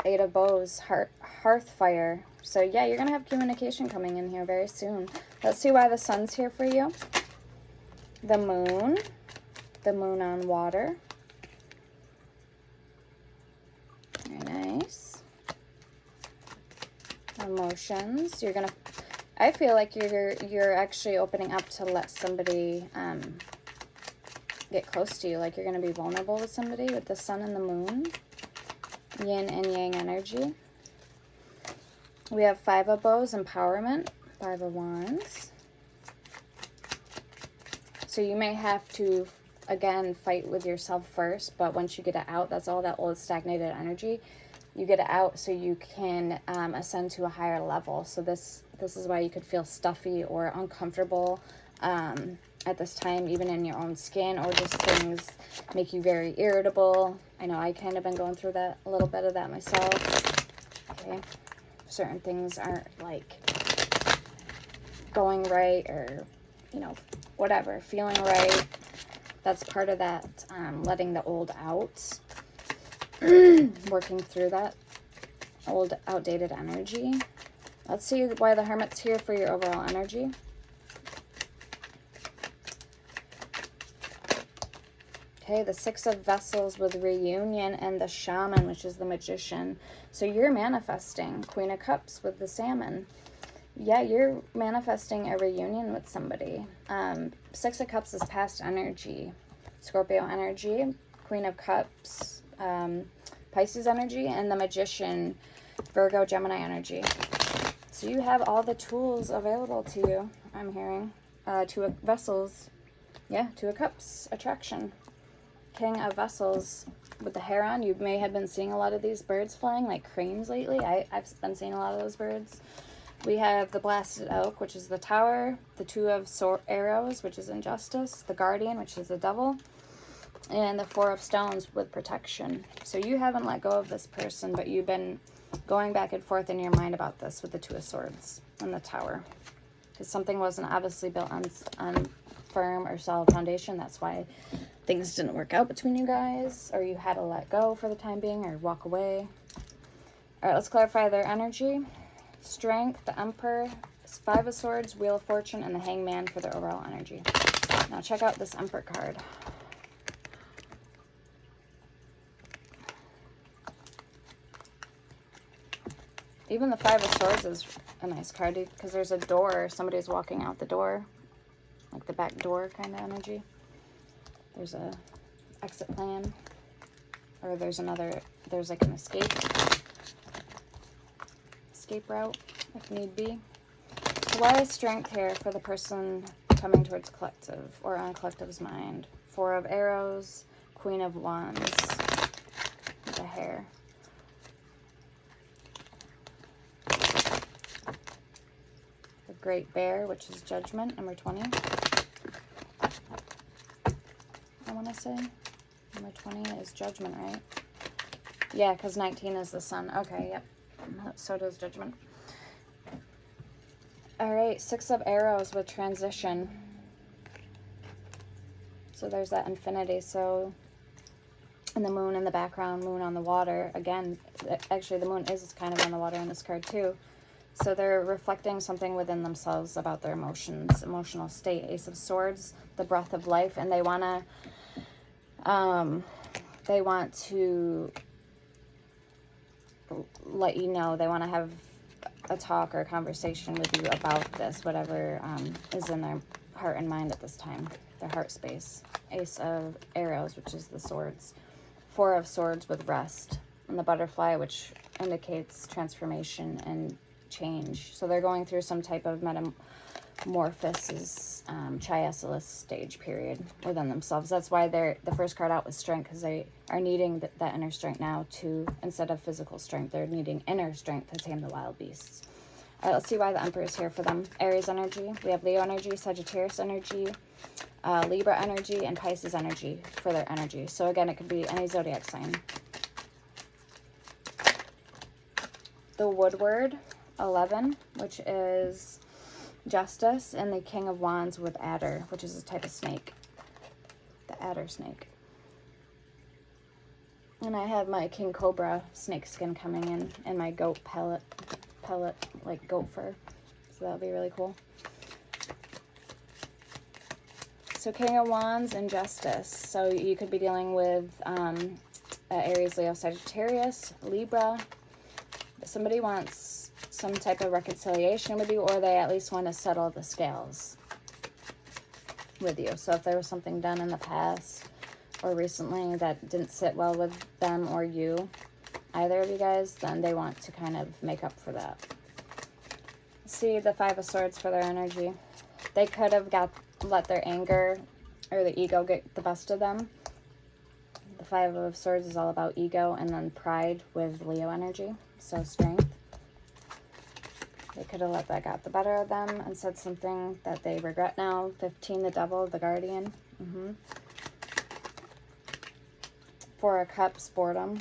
Eight of Bows, hearth fire. So yeah, you're gonna have communication coming in here very soon. Let's see why the Sun's here for you. The Moon on water. Very nice. Emotions. I feel like you're actually opening up to let somebody get close to you. Like you're gonna be vulnerable with somebody with the Sun and the Moon. Yin and Yang energy. We have Five of Bows, empowerment. Five of Wands. So you may have to, again, fight with yourself first, but once you get it out, that's all that old stagnated energy. You get it out so you can ascend to a higher level. So this is why you could feel stuffy or uncomfortable at this time, even in your own skin, or just things make you very irritable. I know I kind of been going through a little bit of that myself. Okay, certain things aren't like going right, or whatever, feeling right. That's part of that letting the old out, working through that old outdated energy. Let's see why the Hermit's here for your overall energy. Okay, the Six of Vessels with reunion, and the Shaman, which is the Magician. So you're manifesting. Queen of Cups with the Salmon. Yeah, you're manifesting a reunion with somebody. Six of Cups is past energy. Scorpio energy. Queen of Cups, Pisces energy. And the Magician, Virgo, Gemini energy. So you have all the tools available to you, I'm hearing. Two of Vessels. Yeah, Two of Cups, attraction. King of Vessels with the hair on. You may have been seeing a lot of these birds flying, like cranes lately. I've been seeing a lot of those birds. We have the Blasted Oak, which is the Tower. The Two of Arrows, which is injustice. The Guardian, which is the Devil. And the Four of Stones with protection. So you haven't let go of this person, but you've been going back and forth in your mind about this with the Two of Swords and the Tower. Because something wasn't obviously built on firm or solid foundation. That's why things didn't work out between you guys, or you had to let go for the time being, or walk away. All right, let's clarify their energy. Strength, the Emperor, Five of Swords, Wheel of Fortune, and the Hangman for their overall energy. Now check out this Emperor card. Even the Five of Swords is a nice card because there's a door. Somebody's walking out the door, like the back door kind of energy. There's a exit plan, or there's like an escape route if need be. So why is strength here for the person coming towards collective or on collective's mind? Four of Arrows, Queen of Wands, the hair. The Great Bear, which is Judgment, number 20. I want to say number 20 is Judgment, right? Yeah, because 19 is the Sun. Okay, yep. So does Judgment. All right, Six of Arrows with transition. So there's that infinity. So, and the moon in the background, moon on the water. Again, actually the moon is kind of on the water in this card too. So they're reflecting something within themselves about their emotions, emotional state. Ace of Swords, the breath of life, and they want to let you know, they want to have a talk or a conversation with you about this, whatever is in their heart and mind at this time, their heart space. Ace of Arrows, which is the swords. Four of Swords with rest, and the butterfly, which indicates transformation and change. So they're going through some type of metamorphosis, chiasalis stage period within themselves. That's why the first card out was strength, because they are needing that inner strength now to, instead of physical strength, they're needing inner strength to tame the wild beasts. All right, let's see why the Emperor is here for them. Aries energy. We have Leo energy, Sagittarius energy, Libra energy, and Pisces energy for their energy. So again, it could be any zodiac sign. The Woodward 11, which is Justice, and the King of Wands with Adder, which is a type of snake, the adder snake. And I have my King Cobra snake skin coming in, and my goat pellet, like goat fur. So that'll be really cool. So King of Wands and Justice. So you could be dealing with Aries, Leo, Sagittarius, Libra. Somebody wants some type of reconciliation with you, or they at least want to settle the scales with you. So if there was something done in the past or recently that didn't sit well with them or you, either of you guys, then they want to kind of make up for that. See the Five of Swords for their energy. They could have let their anger or the ego get the best of them. The Five of Swords is all about ego, and then pride with Leo energy, so strength. They could have let that get the better of them and said something that they regret now. 15, the Devil, the Guardian. Four of Cups, boredom.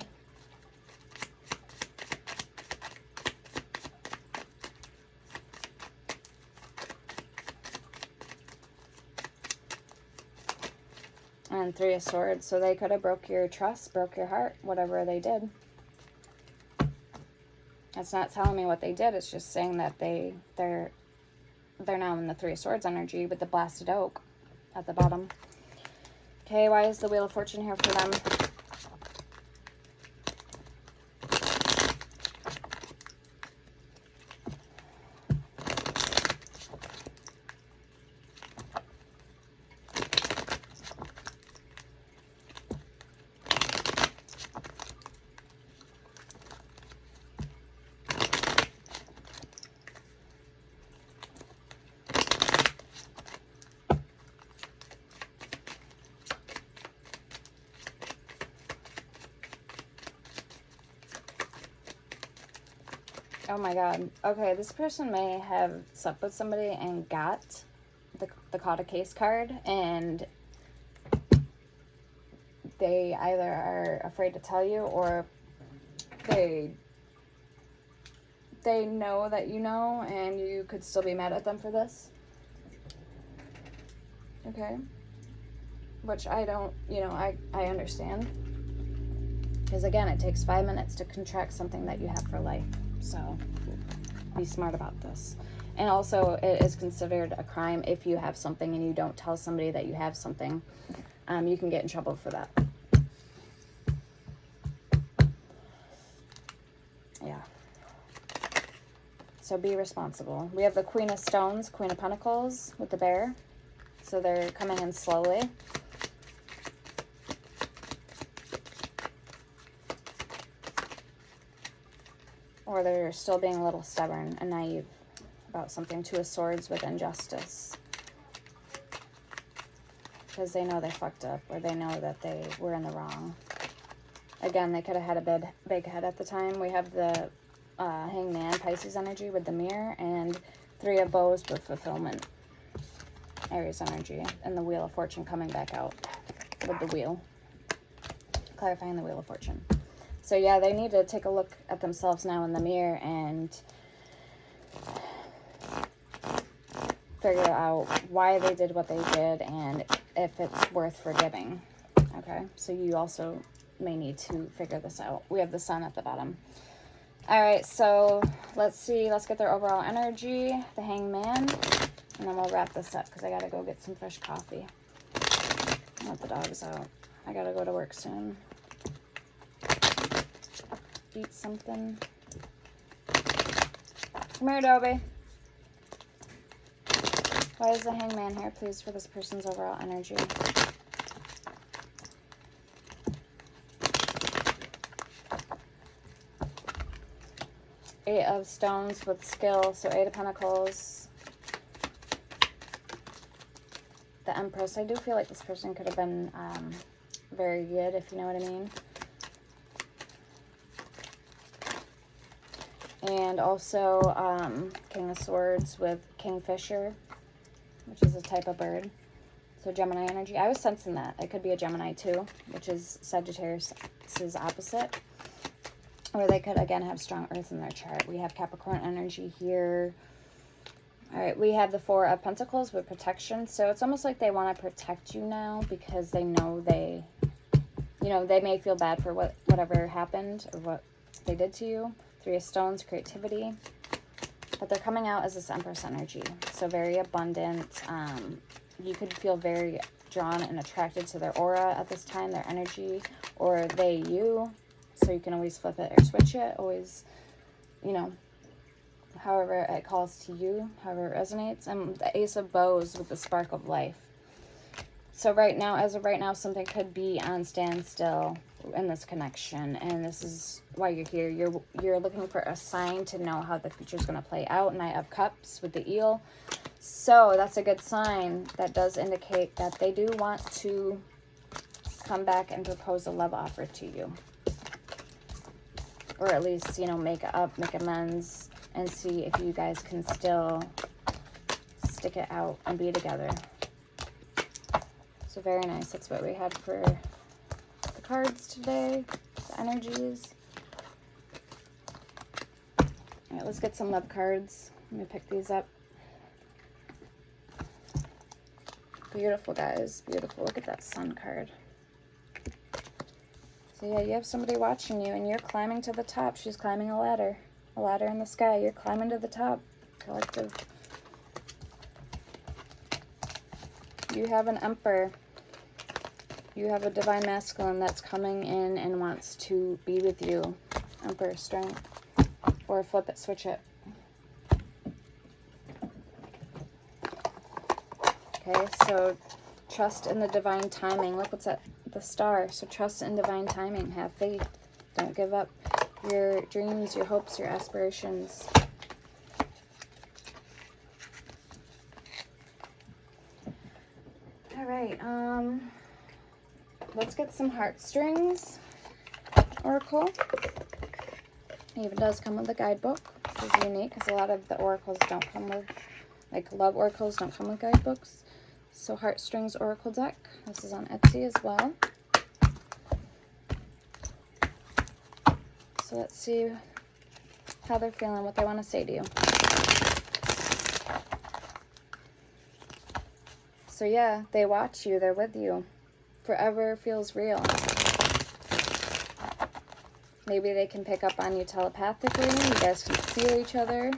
And Three of Swords. So they could have broke your trust, broke your heart, whatever they did. It's not telling me what they did. It's just saying that they're now in the Three of Swords energy with the Blasted Oak at the bottom. Okay, why is the Wheel of Fortune here for them? Oh my god. Okay, this person may have slept with somebody and got the caught a case card, and they either are afraid to tell you, or they know that you know, and you could still be mad at them for this. Okay? Which I don't, I understand. Because again, it takes 5 minutes to contract something that you have for life. So be smart about this. And also, it is considered a crime if you have something and you don't tell somebody that you have something. You can get in trouble for that. Yeah. So be responsible. We have the Queen of Stones, Queen of Pentacles with the bear. So they're coming in slowly. Or they're still being a little stubborn and naive about something. Two of Swords with injustice. Because they know they fucked up, or they know that they were in the wrong. Again, they could have had a big head at the time. We have the Hangman, Pisces energy with the Mirror, and Three of Bows with fulfillment, Aries energy, and the Wheel of Fortune coming back out with the wheel, clarifying the Wheel of Fortune. So yeah, they need to take a look at themselves now in the mirror and figure out why they did what they did and if it's worth forgiving. Okay, so you also may need to figure this out. We have the Sun at the bottom. All right, so let's see. Let's get their overall energy, the Hangman, and then we'll wrap this up because I got to go get some fresh coffee. Let the dogs out. I got to go to work soon. Eat something. Come here, Dobie. Why is the Hangman here, please, for this person's overall energy? Eight of Stones with skill, so Eight of Pentacles. The Empress. I do feel like this person could have been very good, if you know what I mean. And also King of Swords with Kingfisher, which is a type of bird. So Gemini energy. I was sensing that. It could be a Gemini too, which is Sagittarius' opposite. Or they could, again, have strong earth in their chart. We have Capricorn energy here. All right, we have the Four of Pentacles with protection. So it's almost like they want to protect you now because they know they, you know, they may feel bad for whatever happened or what they did to you. Three of Stones, creativity. But they're coming out as this Empress energy. So very abundant. You could feel very drawn and attracted to their aura at this time, their energy, or they you. So you can always flip it or switch it. Always, you know, however it calls to you, however it resonates. And the Ace of Bows with the spark of life. So right now, as of right now, something could be on standstill in this connection. And this is why you're here. You're looking for a sign to know how the future is going to play out. Knight of Cups with the eel. So that's a good sign. That does indicate that they do want to come back and propose a love offer to you. Or at least, you know, make amends, and see if you guys can still stick it out and be together. So very nice. That's what we had for the cards today, the energies. All right, let's get some love cards. Let me pick these up. Beautiful, guys. Beautiful. Look at that Sun card. So yeah, you have somebody watching you and you're climbing to the top. She's climbing a ladder in the sky. You're climbing to the top. Collective. You have an Emperor. You have a Divine Masculine that's coming in and wants to be with you. Emperor strength. Or flip it, switch it. Okay, so trust in the divine timing. Look what's at the Star. So trust in divine timing. Have faith. Don't give up your dreams, your hopes, your aspirations. All right. Let's get some heartstrings. Oracle. It even does come with a guidebook, which is unique because a lot of the oracles don't come with, like love oracles don't come with guidebooks. So Heartstrings Oracle deck. This is on Etsy as well. So let's see how they're feeling, what they want to say to you. So yeah, they watch you, they're with you. Forever feels real. Maybe they can pick up on you telepathically. You guys can feel each other.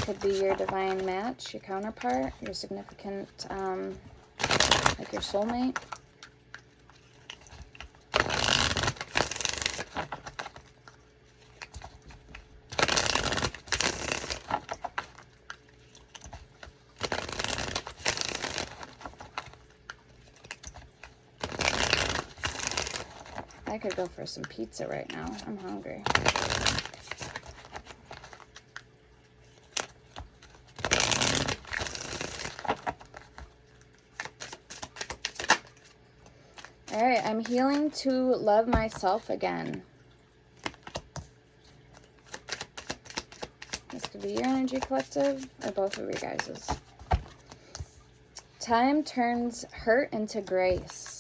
could be your divine match, your counterpart, your significant, like your soulmate. I could go for some pizza right now. I'm hungry. All right, I'm healing to love myself again. This could be your energy, collective, or both of you guys's. Time turns hurt into grace.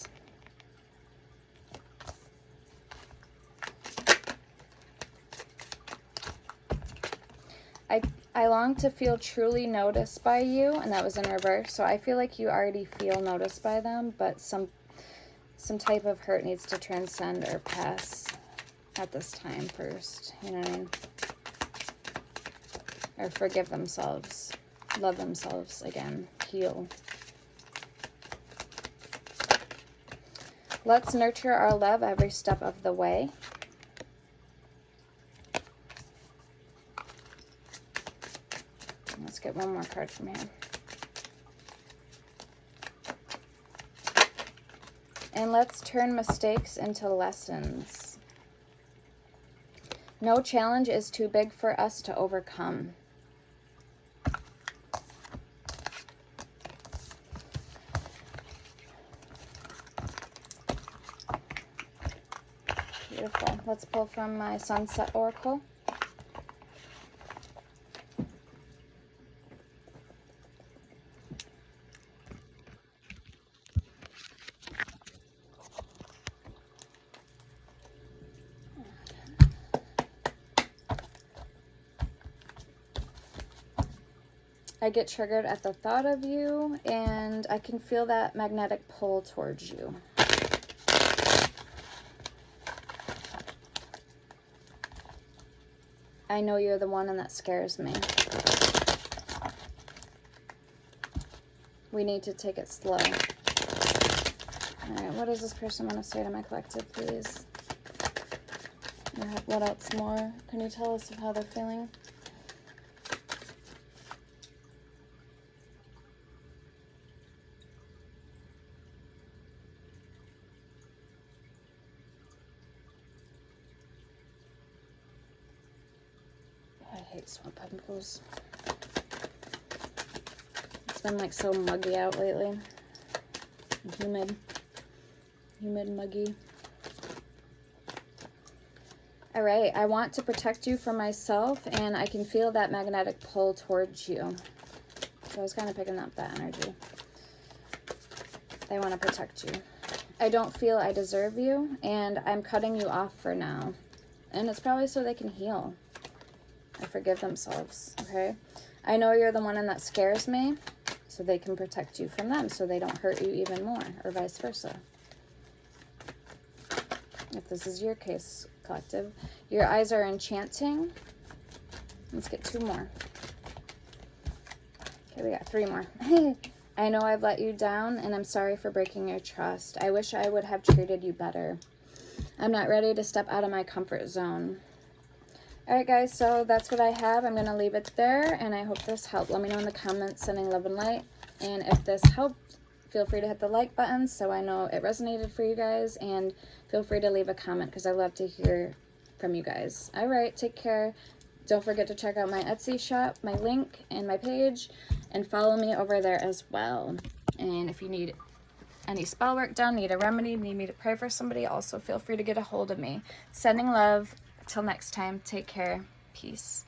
I long to feel truly noticed by you, and that was in reverse. So I feel like you already feel noticed by them, but some type of hurt needs to transcend or pass at this time first. You know what I mean? Or forgive themselves, love themselves again, heal. Let's nurture our love every step of the way. Let's get one more card from here. And let's turn mistakes into lessons. No challenge is too big for us to overcome. Beautiful. Let's pull from my Sunset Oracle. I get triggered at the thought of you, and I can feel that magnetic pull towards you. I know you're the one, and that scares me. We need to take it slow. All right, what does this person want to say to my collective, please? What else more? Can you tell us of how they're feeling? I hate swamp pimples. It's been like so muggy out lately. Humid, muggy. All right, I want to protect you from myself, and I can feel that magnetic pull towards you. So I was kind of picking up that energy. They want to protect you. I don't feel I deserve you, and I'm cutting you off for now. And it's probably so they can heal or forgive themselves, okay? I know you're the one, and that scares me, so they can protect you from them, so they don't hurt you even more, or vice versa. If this is your case, collective. Your eyes are enchanting. Let's get two more. Okay, we got three more. I know I've let you down, and I'm sorry for breaking your trust. I wish I would have treated you better. I'm not ready to step out of my comfort zone. All right, guys, so that's what I have. I'm going to leave it there, and I hope this helped. Let me know in the comments, sending love and light. And if this helped, feel free to hit the like button so I know it resonated for you guys. And feel free to leave a comment because I love to hear from you guys. All right, take care. Don't forget to check out my Etsy shop, my link, and my page. And follow me over there as well. And if you need any spell work done, need a remedy, need me to pray for somebody, also feel free to get a hold of me. Sending love. Till next time, take care. Peace.